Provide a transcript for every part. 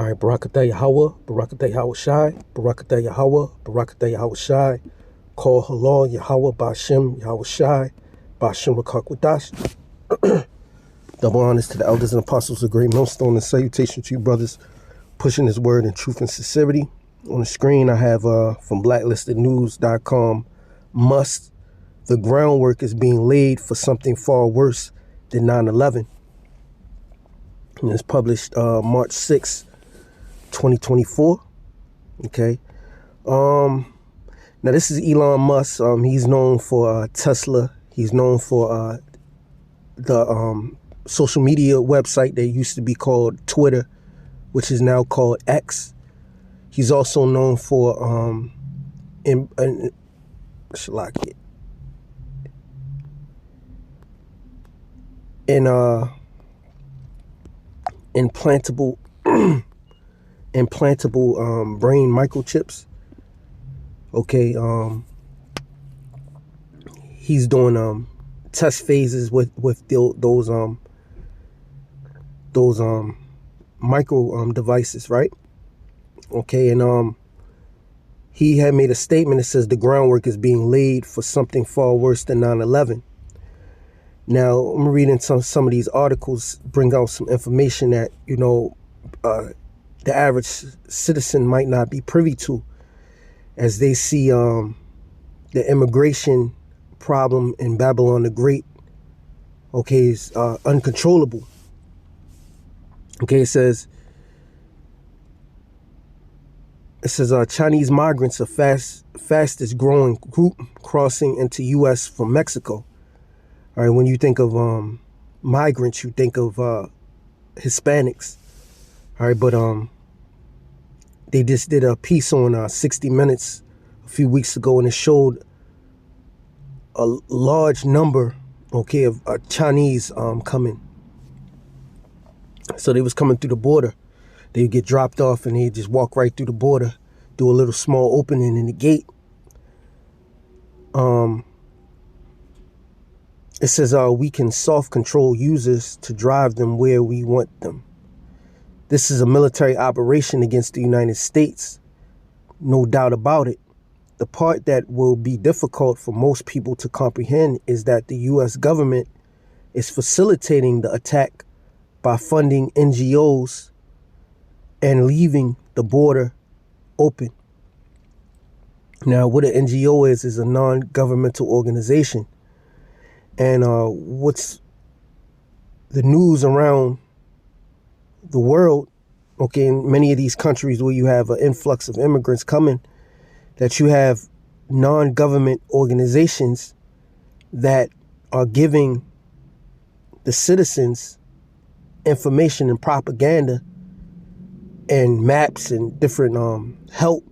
All right, Barakatah Yahweh, Barakatah Yahweh Shai, Barakatah Yahweh, Barakatah Yahweh Shai, Call Halal Yahweh, Ba'Shem Yahweh Shai, Ba'Shem Rakakwadash. Double honors to the elders and apostles of Great Millstone, and salutation to you brothers pushing his word in truth and sincerity. On the screen, I have from blacklistednews.com, Musk, the groundwork is being laid for something far worse than 9/11. And it's published March 6, 2024. Okay. Now this is Elon Musk. He's known for Tesla. He's known for the social media website that used to be called Twitter, which is now called X. He's also known for implantable brain microchips. Okay, he's doing test phases with those micro devices, right? Okay, and he had made a statement that says the groundwork is being laid for something far worse than 9/11. Now, I'm reading some of these articles, bring out some information that, the average citizen might not be privy to, as they see the immigration problem in Babylon the Great, okay, is uncontrollable. Okay, it says Chinese migrants are fastest growing group crossing into U.S. from Mexico. All right, when you think of migrants, you think of Hispanics. All right, but they just did a piece on 60 Minutes a few weeks ago, and it showed a large number, okay, of Chinese coming. So they was coming through the border. They would get dropped off, and they'd just walk right through the border, do a little small opening in the gate. It says we can soft control users to drive them where we want them. This is a military operation against the United States, no doubt about it. The part that will be difficult for most people to comprehend is that the U.S. government is facilitating the attack by funding NGOs and leaving the border open. Now, what an NGO is a non-governmental organization. And what's the news around the world, okay, in many of these countries where you have an influx of immigrants coming, that you have non-government organizations that are giving the citizens information and propaganda and maps and different help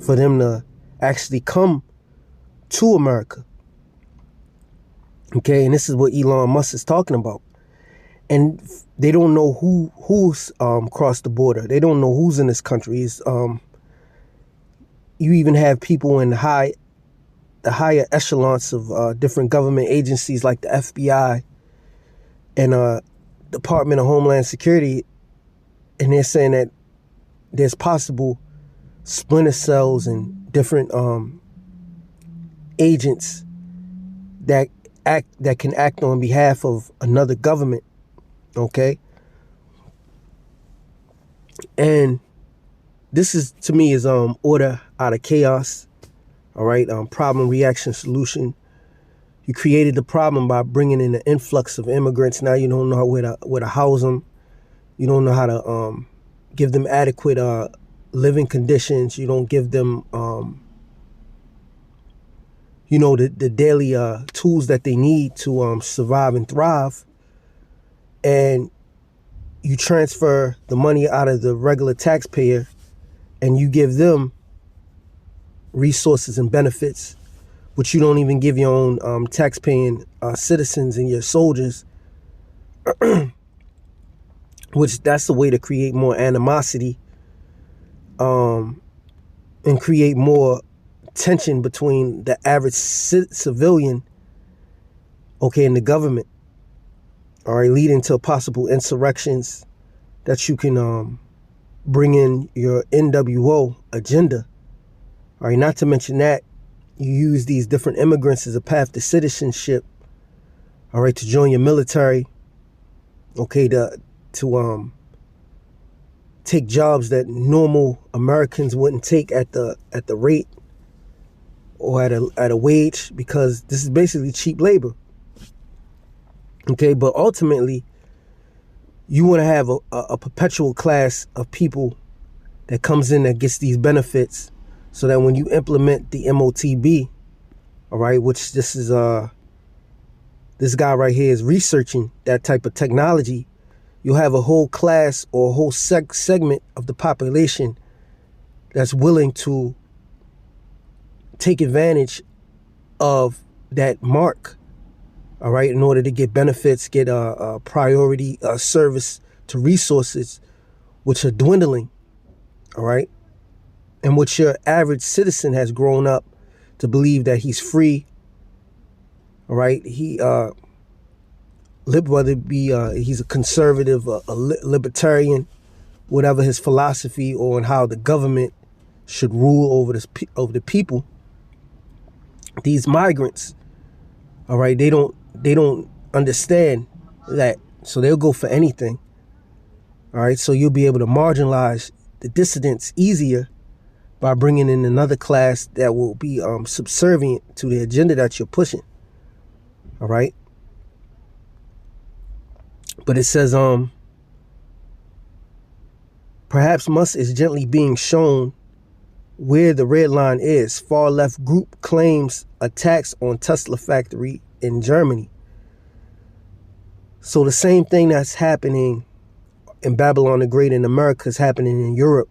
for them to actually come to America. Okay, and this is what Elon Musk is talking about. And they don't know who's crossed the border. They don't know who's in this country. You even have people in the higher echelons of different government agencies like the FBI and Department of Homeland Security, and they're saying that there's possible splinter cells and different agents that can act on behalf of another government. Okay, and this is, to me, is order out of chaos. All right, problem, reaction, solution. You created the problem by bringing in an influx of immigrants. Now you don't know where to house them. You don't know how to give them adequate living conditions. You don't give them the daily tools that they need to survive and thrive. And you transfer the money out of the regular taxpayer and you give them resources and benefits, which you don't even give your own taxpaying citizens and your soldiers, which that's the way to create more animosity and create more tension between the average civilian, okay, and the government. All right, leading to possible insurrections that you can bring in your NWO agenda. All right, not to mention that you use these different immigrants as a path to citizenship. All right, to join your military. Okay, to take jobs that normal Americans wouldn't take at the rate or at a wage, because this is basically cheap labor. Okay, but ultimately, you want to have a perpetual class of people that comes in that gets these benefits, so that when you implement the MOTB, all right, which this is this guy right here is researching that type of technology, you'll have a whole class or a whole segment of the population that's willing to take advantage of that mark, all right, in order to get benefits, get a priority service to resources, which are dwindling, all right, and which your average citizen has grown up to believe that he's free, all right. He whether it be he's a conservative, a libertarian, whatever his philosophy, or on how the government should rule over the people. These migrants, all right, they don't understand that, so they'll go for anything. All right, so you'll be able to marginalize the dissidents easier by bringing in another class that will be subservient to the agenda that you're pushing. All right, but it says perhaps Musk is gently being shown where the red line is. Far left group claims attacks on Tesla factory in Germany. So the same thing that's happening in Babylon the Great in America is happening in Europe.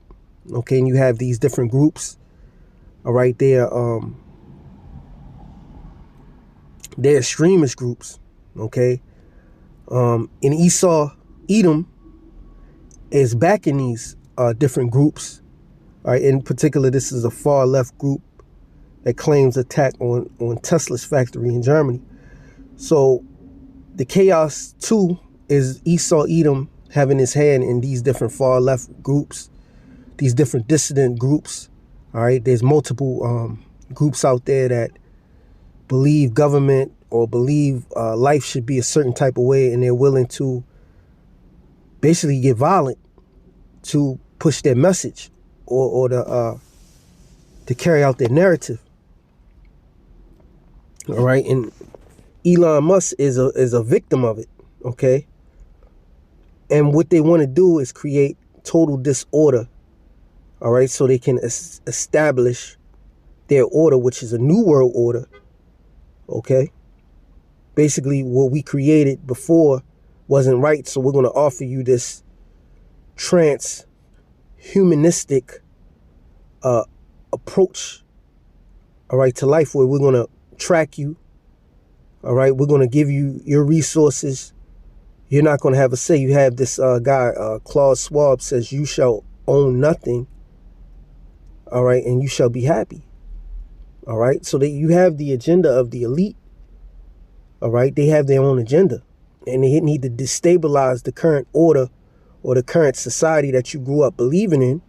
Okay, and you have these different groups. All right, they're extremist groups. Okay, and Edom is backing these different groups. All right, in particular, this is a far left group that claims attack on Tesla's factory in Germany. So the chaos too is Edom having his hand in these different far left groups, these different dissident groups. All right, there's multiple groups out there that believe government or believe life should be a certain type of way, and they're willing to basically get violent to push their message or to carry out their narrative. All right, and Elon Musk is a victim of it. Okay, and what they want to do is create total disorder. All right, so they can establish their order, which is a new world order. Okay, basically what we created before wasn't right, so we're going to offer you this transhumanistic approach, all right, to life, where we're going to track you. All right, we're going to give you your resources. You're not going to have a say. You have this guy, Klaus Schwab, says you shall own nothing. All right, and you shall be happy. All right, so that you have the agenda of the elite. All right, they have their own agenda, and they need to destabilize the current order or the current society that you grew up believing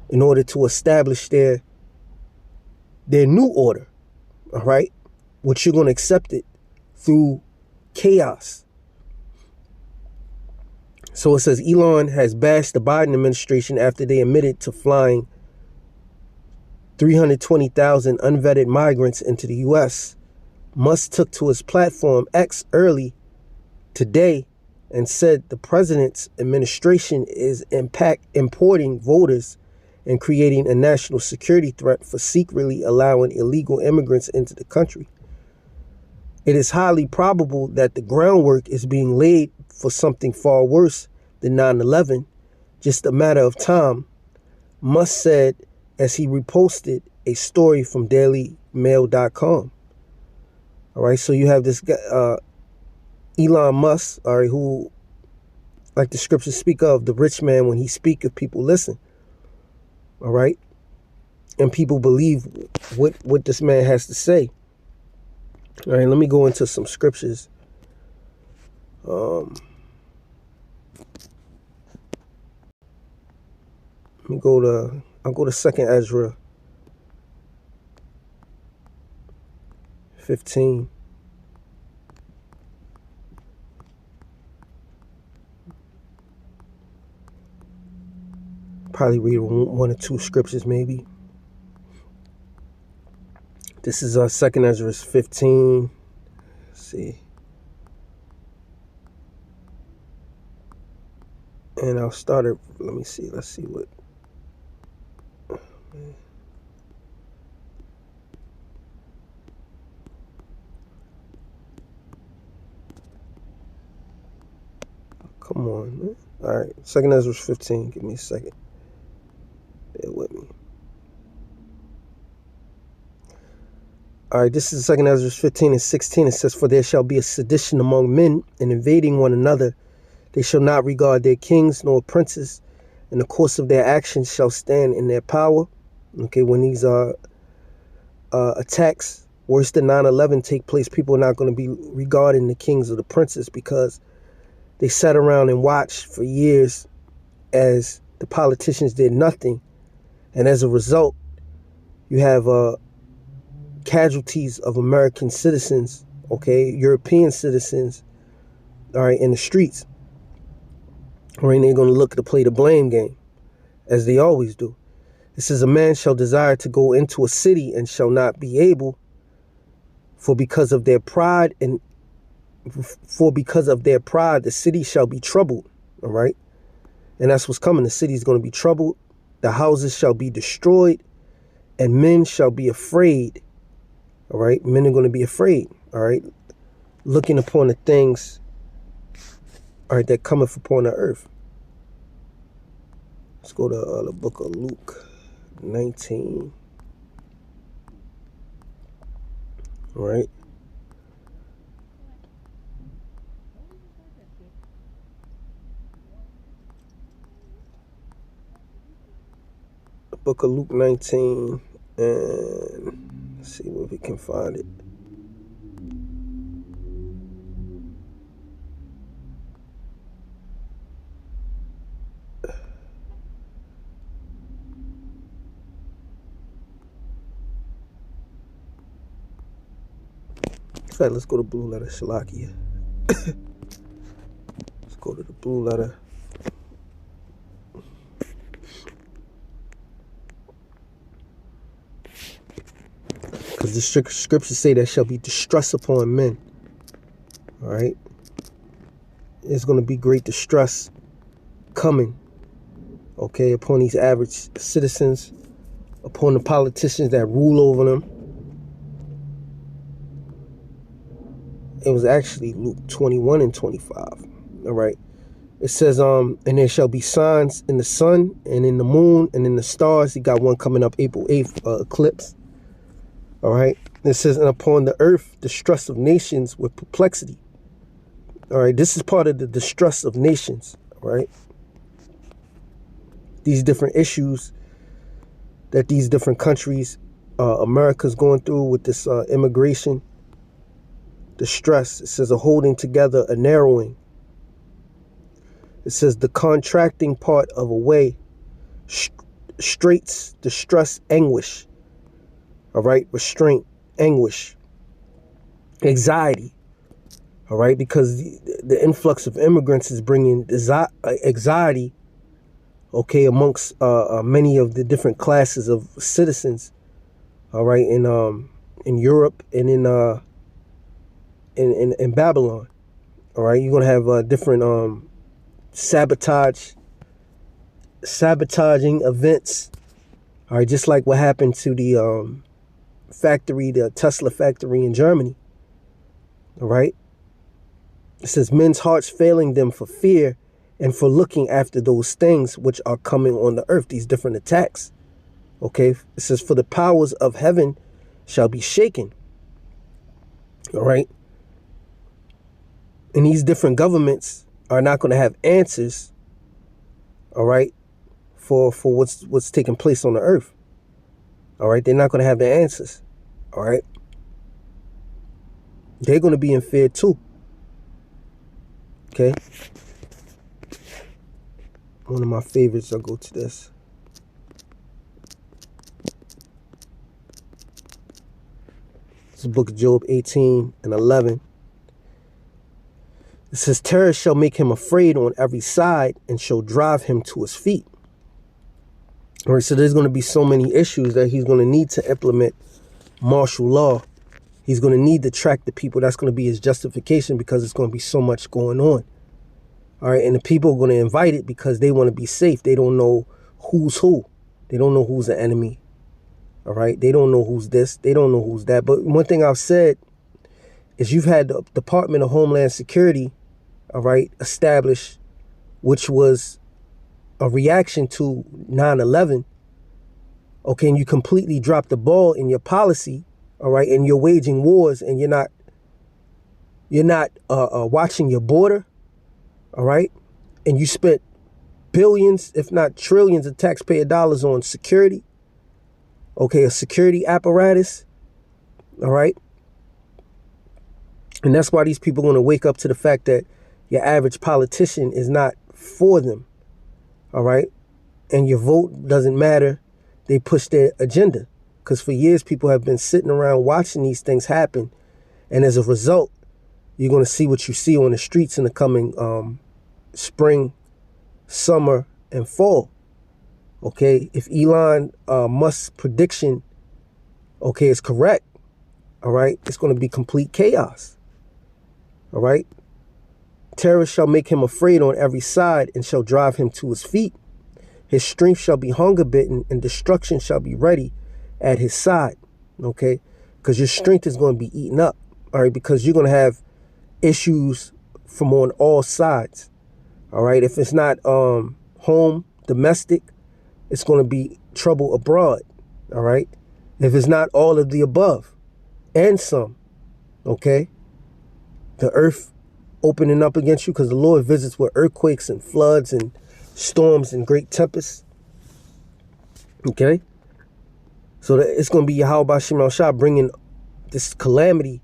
in order to establish their new order. All right, which you're going to accept it through chaos. So it says Elon has bashed the Biden administration after they admitted to flying 320,000 unvetted migrants into the U.S. Musk took to his platform X early today and said the president's administration is importing voters and creating a national security threat for secretly allowing illegal immigrants into the country. It is highly probable that the groundwork is being laid for something far worse than 9/11, just a matter of time, Musk said as he reposted a story from dailymail.com. All right, so you have this guy, Elon Musk, all right, who, like the scriptures speak of, the rich man, when he speaketh, people listen. All right, and people believe what this man has to say. All right, let me go into some scriptures. I'll go to 2nd Ezra 15. Probably read one or two scriptures maybe. This is 2nd Ezra 15. Let's see. And I'll start it. Let me see. Let's see what. Come on, man. All right. 2nd Ezra 15. Give me a second. Bear with me. All right. This is 2nd Ezra 15 and 16. It says, "For there shall be a sedition among men, and invading one another. They shall not regard their kings nor princes, and the course of their actions shall stand in their power." Okay, when these attacks worse than 9/11 take place, people are not going to be regarding the kings or the princes because they sat around and watched for years as the politicians did nothing. And as a result, you have casualties of American citizens, okay, European citizens, all right, in the streets. Or they're going to look to play the blame game, as they always do. It says, "A man shall desire to go into a city and shall not be able, for because of their pride the city shall be troubled." All right. And that's what's coming. The city is going to be troubled. The houses shall be destroyed, and men shall be afraid. All right. Men are going to be afraid. All right. Looking upon the things, all right, that cometh upon the earth. Let's go to the book of Luke 19. All right. The book of Luke 19, and let's see if we can find it. In fact, let's go to blue letter, Shalakia. Let's go to the blue letter. Because the scriptures say there shall be distress upon men. All right. There's going to be great distress coming, okay, upon these average citizens, upon the politicians that rule over them. It was actually Luke 21 and 25. All right. It says, and there shall be signs in the sun and in the moon and in the stars. You got one coming up April 8th, eclipse. All right. It says, and upon the earth, distress of nations with perplexity. All right. This is part of the distress of nations. All right. These different issues that these different countries, America's going through with this immigration. Distress. It says a holding together, a narrowing. It says the contracting part of a way, straits, distress, anguish. All right, restraint, anguish, anxiety. All right, because the influx of immigrants is bringing anxiety, okay, amongst many of the different classes of citizens. All right, in Europe and in Babylon. All right, you're gonna have different sabotaging events. All right, just like what happened to the factory, the Tesla factory in Germany. All right, it says men's hearts failing them for fear and for looking after those things which are coming on the earth, these different attacks. Okay, it says for the powers of heaven shall be shaken. All right. And these different governments are not going to have answers, all right, for what's taking place on the earth. All right, they're not going to have the answers. All right. They're going to be in fear too. Okay. One of my favorites, I'll go to this. the book of Job 18:11. It says, terror shall make him afraid on every side and shall drive him to his feet. All right, so there's going to be so many issues that he's going to need to implement martial law. He's going to need to track the people. That's going to be his justification, because it's going to be so much going on. All right, and the people are going to invite it because they want to be safe. They don't know who's who. They don't know who's the enemy. All right, they don't know who's this. They don't know who's that. But one thing I've said is you've had the Department of Homeland Security, all right, established, which was a reaction to 9/11. Okay, and you completely dropped the ball in your policy, all right, and you're waging wars, and you're not watching your border, all right, and you spent billions, if not trillions, of taxpayer dollars on security. Okay, a security apparatus, all right, and that's why these people are going to wake up to the fact that your average politician is not for them, all right, and your vote doesn't matter. They push their agenda, because for years people have been sitting around watching these things happen, and as a result, you're going to see what you see on the streets in the coming spring, summer, and fall. Okay, if Elon Musk's prediction, okay, is correct, all right, it's going to be complete chaos. All right, terror shall make him afraid on every side and shall drive him to his feet. His strength shall be hunger bitten, and destruction shall be ready at his side. Okay, because your strength is going to be eaten up. All right, because you're going to have issues from on all sides. All right, if it's not home, domestic, it's going to be trouble abroad. All right, if it's not all of the above and some, okay, the earth opening up against you, because the Lord visits with earthquakes and floods and storms and great tempests. Okay, so it's going to be Yahweh Shem El Shah bringing this calamity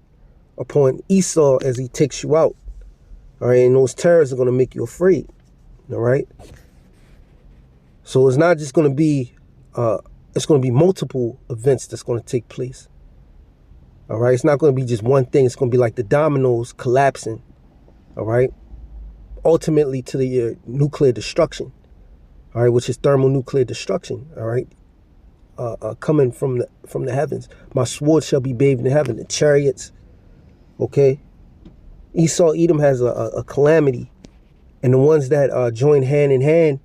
upon Esau as he takes you out. All right, and those terrors are going to make you afraid. All right, so it's not just going to be it's going to be multiple events that's going to take place. All right, it's not going to be just one thing. It's going to be like the dominoes collapsing. All right, ultimately to the nuclear destruction. All right, which is thermonuclear destruction. All right, coming from the heavens. My sword shall be bathed in heaven. The chariots. Okay, Esau Edom has a calamity, and the ones that join hand in hand,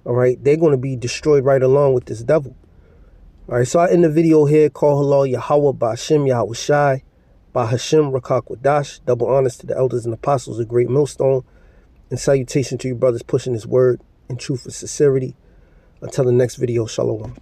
all right, they're going to be destroyed right along with this devil. All right, so I end the video here. Call halal Yahweh Ba'Shem Yahweh Shai Ba'Hashem Rakak Wadash. Double honors to the elders and apostles of Great Millstone, and salutation to you brothers pushing this word in truth and sincerity. Until the next video, shalom.